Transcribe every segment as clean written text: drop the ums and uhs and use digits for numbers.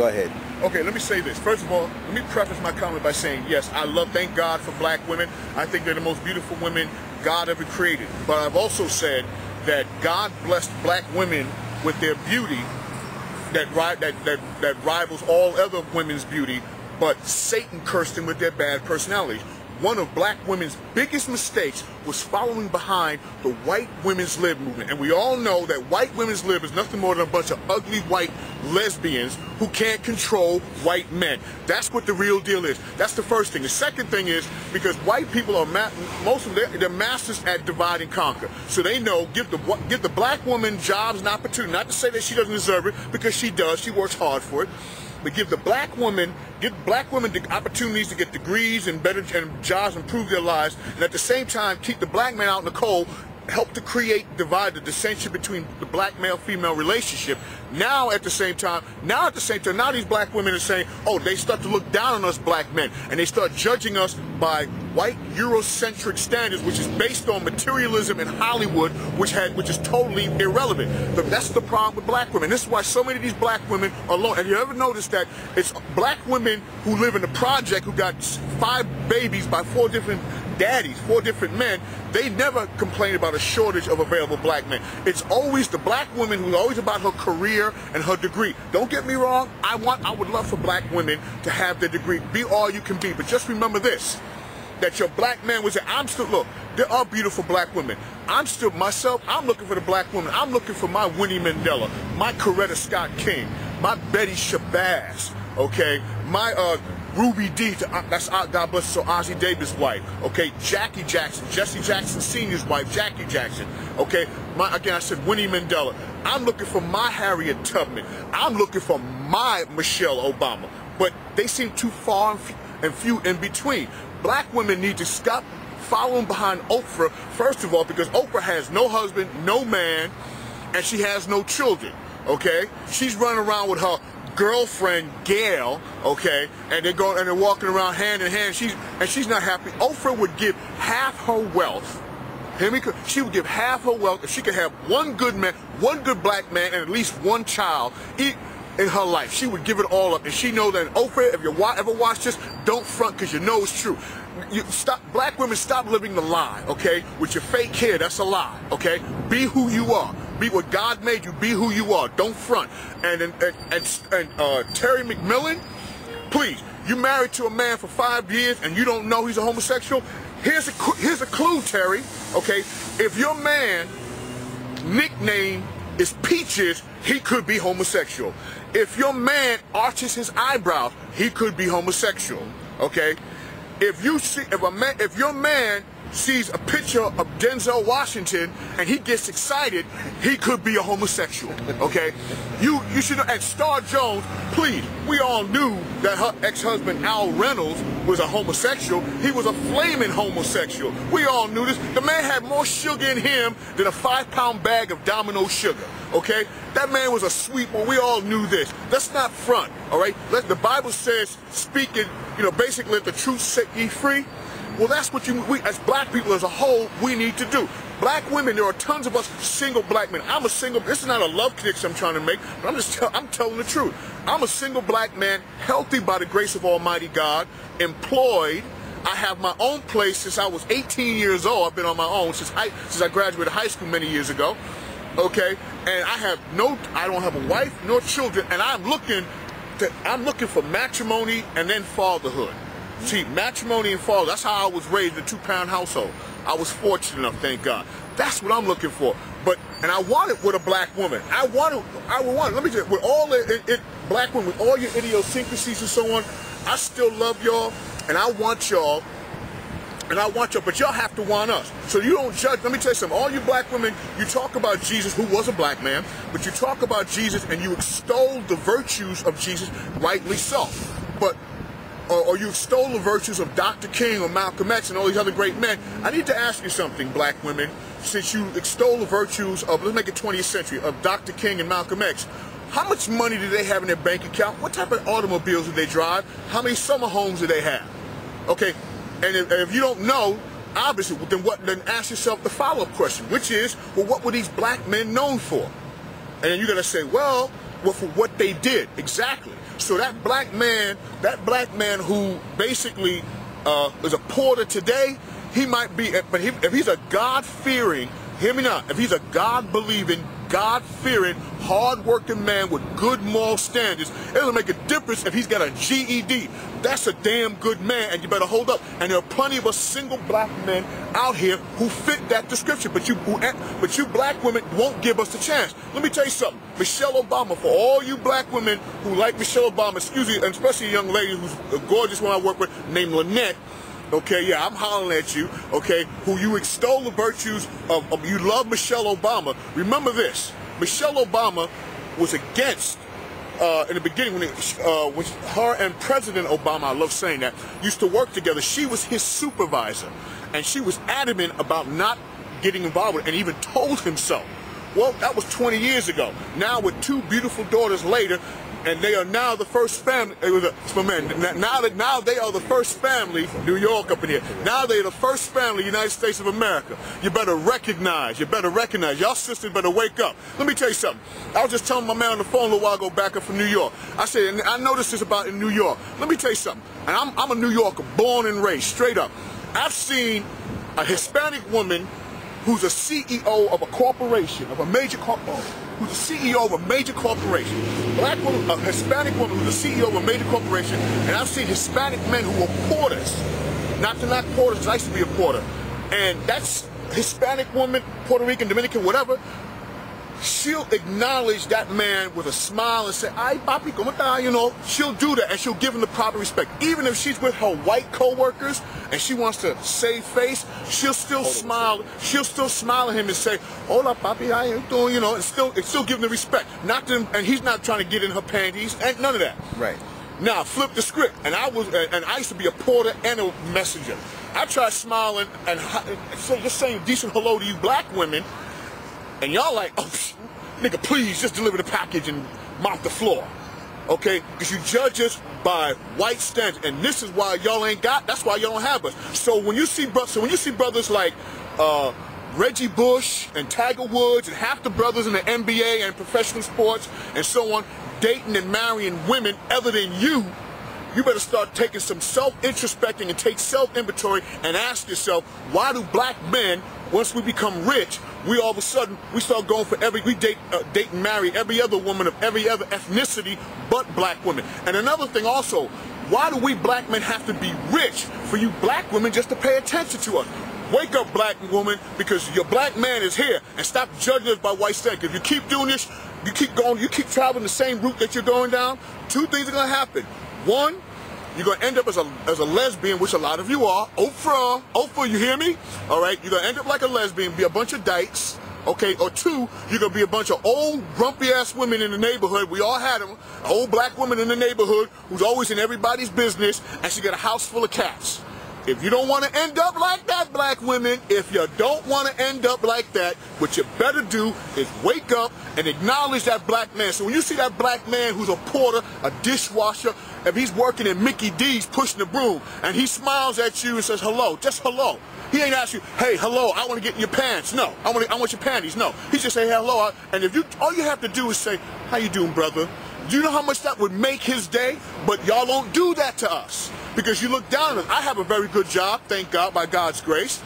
Go ahead. Okay, let me say this. First of all, let me preface my comment by saying, yes, thank God for black women. I think they're the most beautiful women God ever created. But I've also said that God blessed black women with their beauty that rivals all other women's beauty, but Satan cursed them with their bad personalities. One of black women's biggest mistakes was following behind the white women's lib movement. And we all know that white women's lib is nothing more than a bunch of ugly white lesbians who can't control white men. That's what the real deal is. That's the first thing. The second thing is because white people are, most of them, they're masters at divide and conquer. So they know, give the black woman jobs and opportunity. Not to say that she doesn't deserve it, because she does. She works hard for it. But give black women the opportunities to get degrees and better jobs, improve their lives, and at the same time keep the black man out in the cold, help to divide the dissension between the black male-female relationship. Now at the same time, now these black women are saying, oh, they start to look down on us black men, and they start judging us by white Eurocentric standards, which is based on materialism in Hollywood, which is totally irrelevant. But that's the problem with black women. This is why so many of these black women are alone. Have you ever noticed that it's black women who live in the project who got 5 babies by 4 different daddies, 4 different men? They never complain about a shortage of available black men. It's always the black woman who's always about her career and her degree. Don't get me wrong, I would love for black women to have their degree, be all you can be, but just remember this, that your black man was look, there are beautiful black women. I'm looking for the black woman. I'm looking for my Winnie Mandela, my Coretta Scott King, my Betty Shabazz, okay, my Ruby D, that's God bless her, so Ozzie Davis' wife, okay, Jackie Jackson, Jesse Jackson Sr.'s wife, Jackie Jackson, okay, again I said Winnie Mandela. I'm looking for my Harriet Tubman. I'm looking for my Michelle Obama, but they seem too far and few in between. Black women need to stop following behind Oprah, first of all, because Oprah has no husband, no man, and she has no children, okay? She's running around with her girlfriend Gail, okay, and they're walking around hand in hand. She's not happy. Oprah would give half her wealth. Hear me? She would give half her wealth if she could have one good man, one good black man, and at least one child in her life. She would give it all up, and she knows that. Oprah, if you ever watch this, don't front, because you know it's true. Black women, stop living the lie, okay? With your fake hair, that's a lie, okay? Be who you are. Be what God made you. Be who you are. Don't front. And Terry McMillan, please, you married to a man for 5 years and you don't know he's a homosexual. Here's a clue, Terry. Okay, if your man nickname is Peaches, he could be homosexual. If your man arches his eyebrows, he could be homosexual. Okay, if your man sees a picture of Denzel Washington and he gets excited, he could be a homosexual, okay? You should know, and Star Jones, please, we all knew that her ex-husband Al Reynolds was a homosexual. He was a flaming homosexual. We all knew this. The man had more sugar in him than a 5-pound bag of Domino sugar, okay? That man was a sweet one. We all knew this. Let's not front, all right? The Bible says, speaking, basically let the truth set ye free. Well, that's what we as black people as a whole, we need to do. Black women, there are tons of us single black men. I'm a single, this is not a love connection I'm trying to make, but I'm telling the truth. I'm a single black man, healthy by the grace of Almighty God, employed. I have my own place since I was 18 years old. I've been on my own since I graduated high school many years ago. Okay? And I don't have a wife nor children, and I'm looking for matrimony and then fatherhood. See, matrimony and father, that's how I was raised in a 2-parent household. I was fortunate enough, thank God. That's what I'm looking for. And I want it with a black woman. I would want it. Let me tell you, with all black women, with all your idiosyncrasies and so on, I still love y'all, and I want y'all, but y'all have to want us. So you don't judge. Let me tell you something. All you black women, you talk about Jesus, who was a black man, but you talk about Jesus and you extol the virtues of Jesus, rightly so. Or you extol the virtues of Dr. King or Malcolm X and all these other great men. I need to ask you something, black women. Since you extol the virtues of, let's make it 20th century, of Dr. King and Malcolm X, how much money do they have in their bank account? What type of automobiles do they drive? How many summer homes do they have? Okay, and if you don't know, obviously, then ask yourself the follow-up question, which is, well, what were these black men known for? And then you're going to say, well, for what they did, exactly. So that black man who basically is a porter today, he might be, but if he's a God-fearing, hear me now, if he's a God-believing, God-fearing, hard-working man with good moral standards, it doesn't make a difference if he's got a GED. That's a damn good man, and you better hold up. And there are plenty of us single black men out here who fit that description, but you black women won't give us the chance. Let me tell you something. Michelle Obama, for all you black women who like Michelle Obama, excuse me, and especially a young lady who's a gorgeous one I work with named Lynette, okay, yeah, I'm hollering at you, okay, who you extol the virtues of you love Michelle Obama. Remember this, Michelle Obama was against, in the beginning, when her and President Obama, I love saying that, used to work together. She was his supervisor, and she was adamant about not getting involved with it, and even told him so. Well, that was 20 years ago. Now, with two beautiful daughters later, and they are now the first family. Now they are the first family from New York up in here. Now they are the first family, United States of America. You better recognize. Y'all sisters better wake up. Let me tell you something. I was just telling my man on the phone a little while ago back up from New York. I said, and I noticed this about in New York. Let me tell you something. And I'm a New Yorker, born and raised, straight up. I've seen a Hispanic woman who's a CEO of a corporation, of a major corporation, who's a CEO of a major corporation. Black woman, a Hispanic woman who's a CEO of a major corporation, and I've seen Hispanic men who are porters. Not to knock porters, 'cause I used to be a porter. And that's Hispanic woman, Puerto Rican, Dominican, whatever. She'll acknowledge that man with a smile and say, "Ay, papi, ¿cómo está?" You know, she'll do that, and she'll give him the proper respect. Even if she's with her white co-workers and she wants to save face, she'll still smile. She'll still smile at him and say, "Hola, papi, how you doing?" You know, and still give him the respect. Not to, and he's not trying to get in her panties, and none of that. Right. Now, flip the script, and I used to be a porter and a messenger. I tried smiling and just saying decent hello to you black women. And y'all like, "Oh, nigga, please just deliver the package and mop the floor." Okay? Because you judge us by white standards. And this is why y'all ain't got, that's why y'all don't have us. So when you see brothers like Reggie Bush and Tiger Woods and half the brothers in the NBA and professional sports and so on, dating and marrying women other than you, you better start taking some self-introspecting and take self-inventory and ask yourself, why do black men, once we become rich, we all of a sudden, we start going for we date and marry every other woman of every other ethnicity but black women. And another thing also, why do we black men have to be rich for you black women just to pay attention to us? Wake up, black woman, because your black man is here, and stop judging us by white standards. If you keep doing this, you keep traveling the same route that you're going down, two things are going to happen. One, you're going to end up as a lesbian, which a lot of you are. Oprah, you hear me? All right, you're going to end up like a lesbian, be a bunch of dykes, okay? Or two, you're going to be a bunch of old, grumpy-ass women in the neighborhood. We all had them. An old black woman in the neighborhood who's always in everybody's business, and she got a house full of cats. If you don't want to end up like that, black women, if you don't want to end up like that, what you better do is wake up and acknowledge that black man. So when you see that black man who's a porter, a dishwasher, if he's working in Mickey D's pushing the broom, and he smiles at you and says hello, just hello. He ain't ask you, "Hey, hello, I want to get in your pants." No, I want your panties. No, he just say hello, and if all you have to do is say, "How you doing, brother?" Do you know how much that would make his day? But y'all don't do that to us because you look down on us. I have a very good job, thank God, by God's grace.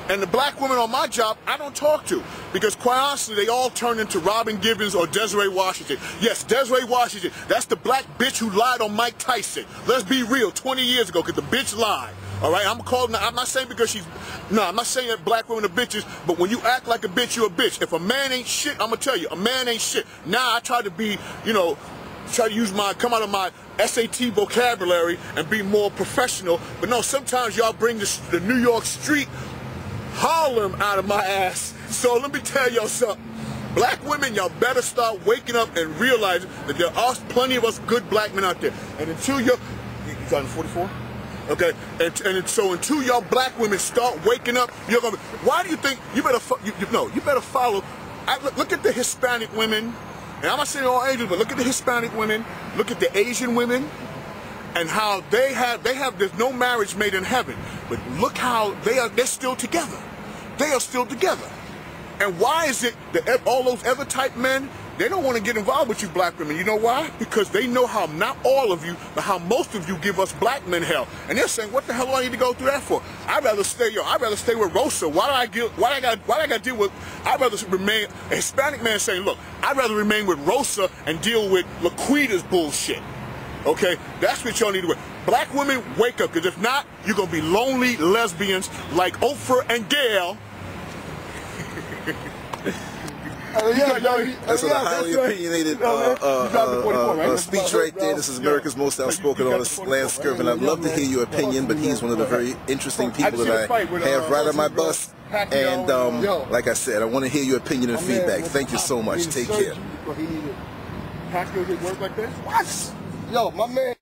And the black women on my job, I don't talk to because, quite honestly, they all turn into Robin Givens or Desiree Washington. Yes, Desiree Washington. That's the black bitch who lied on Mike Tyson. Let's be real, 20 years ago, because the bitch lied. All right, I'm not saying because I'm not saying that black women are bitches, but when you act like a bitch, you're a bitch. If a man ain't shit, I'm going to tell you, a man ain't shit. Now I try to be, try to come out of my SAT vocabulary and be more professional. But no, sometimes y'all bring the New York street Harlem out of my ass. So let me tell y'all something. Black women, y'all better start waking up and realizing that there are plenty of us good black men out there. And until you got 44? Okay, and so until y'all black women start waking up, you're gonna. Why do you think you better? You better follow. Look at the Hispanic women. And I'm not saying all Asians, but look at the Hispanic women, look at the Asian women, and how there's no marriage made in heaven. But look how they're still together. They are still together. And why is it that all those other type men, They don't want to get involved with you black women. You know why? Because they know how, not all of you, but how most of you give us black men hell. And they're saying, what the hell do I need to go through that for? I'd rather stay with Rosa. I'd rather remain, a Hispanic man saying, look, I'd rather remain with Rosa and deal with Laquita's bullshit. Okay? That's what y'all need to do. Black women, wake up, because if not, you're going to be lonely lesbians like Oprah and Gail. That's a highly opinionated speech right there. This is America's most outspoken artist, Lance Skirvin. I'd love to hear your opinion, but he's one of the very interesting people that I have right on my bus. And like I said, I want to hear your opinion and feedback. Thank you so much. Take care. Pacquiao did work like that? What? Yo, my man.